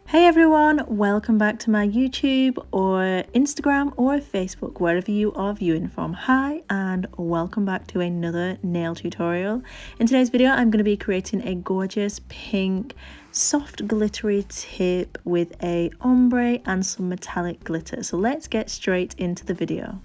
Hey everyone, welcome back to my YouTube or Instagram or Facebook, wherever you are viewing from. Hi and welcome back to another nail tutorial. In today's video, I'm going to be creating a gorgeous pink, soft glittery tip with a ombre and some metallic glitter. So let's get straight into the video.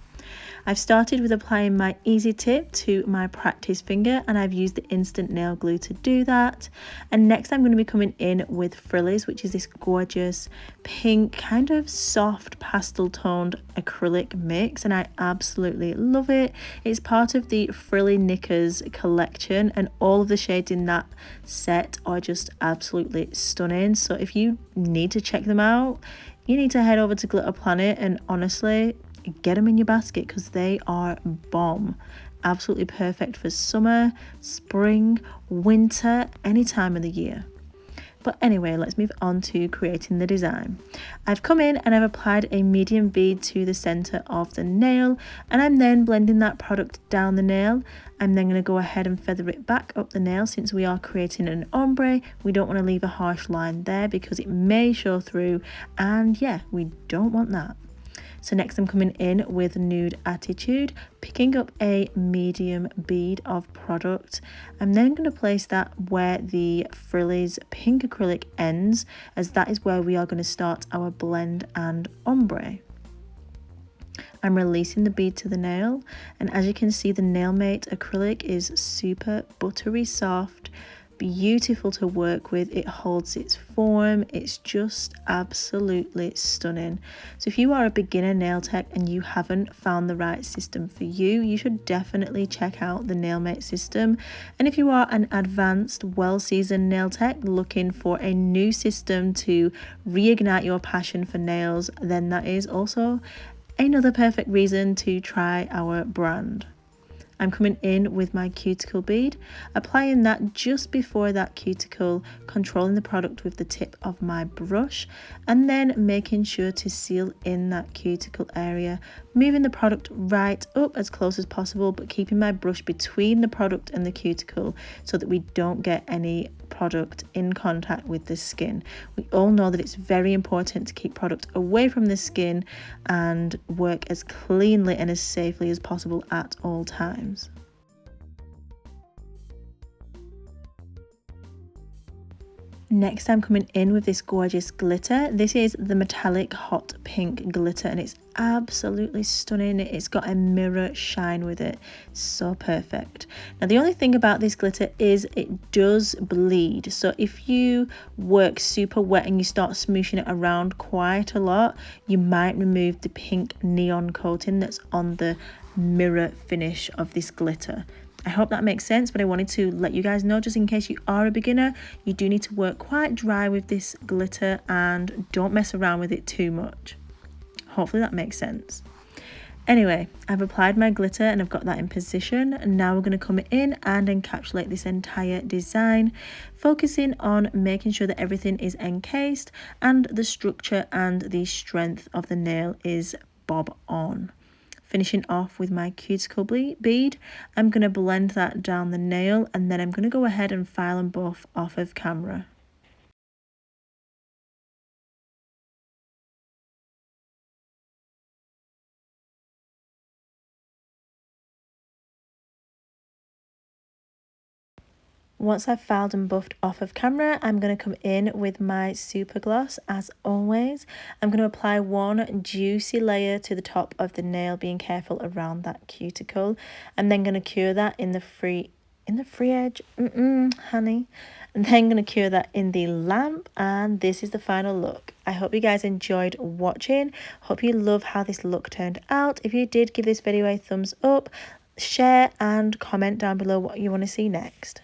I've started with applying my easy tip to my practice finger and I've used the instant nail glue to do that. And next I'm going to be coming in with Frillies, which is this gorgeous pink, kind of soft pastel toned acrylic mix, and I absolutely love it. It's part of the Frilly Knickers collection and all of the shades in that set are just absolutely stunning. So if you need to check them out, you need to head over to Glitterplanet and honestly, get them in your basket because they are bomb. Absolutely perfect for summer, spring, winter, any time of the year. But anyway, let's move on to creating the design. I've come in and I've applied a medium bead to the center of the nail, and I'm then blending that product down the nail. I'm then going to go ahead and feather it back up the nail. Since we are creating an ombre, we don't want to leave a harsh line there because it may show through, and yeah, we don't want that. So next I'm coming in with Nude Attitude, picking up a medium bead of product. I'm then going to place that where the Frillies pink acrylic ends, as that is where we are going to start our blend and ombre. I'm releasing the bead to the nail, and as you can see, the Nailmate acrylic is super buttery soft, beautiful to work with. It holds its form. It's just absolutely stunning. So if you are a beginner nail tech and you haven't found the right system for you, you should definitely check out the Nailmate system. And if you are an advanced, well-seasoned nail tech looking for a new system to reignite your passion for nails, then that is also another perfect reason to try our brand. I'm coming in with my cuticle bead, applying that just before that cuticle, controlling the product with the tip of my brush, and then making sure to seal in that cuticle area, moving the product right up as close as possible, but keeping my brush between the product and the cuticle so that we don't get any product in contact with the skin. We all know that it's very important to keep product away from the skin and work as cleanly and as safely as possible at all times. Next I'm coming in with this gorgeous glitter. This is the metallic hot pink glitter and it's absolutely stunning. It's got a mirror shine with it, so perfect. Now the only thing about this glitter is it does bleed, so if you work super wet and you start smooshing it around quite a lot, you might remove the pink neon coating that's on the mirror finish of this glitter. I hope that makes sense, but I wanted to let you guys know, just in case you are a beginner, you do need to work quite dry with this glitter and don't mess around with it too much. Hopefully that makes sense. Anyway, I've applied my glitter and I've got that in position, and now we're going to come in and encapsulate this entire design, focusing on making sure that everything is encased and the structure and the strength of the nail is bob on. Finishing off with my cuticle bead, I'm going to blend that down the nail, and then I'm going to go ahead and file them both off of camera. Once I've filed and buffed off of camera, I'm going to come in with my super gloss. As always, I'm going to apply one juicy layer to the top of the nail, being careful around that cuticle. I'm then going to cure that in the free edge, honey. And then I'm going to cure that in the lamp, and this is the final look. I hope you guys enjoyed watching. Hope you love how this look turned out. If you did, give this video a thumbs up, share and comment down below what you want to see next.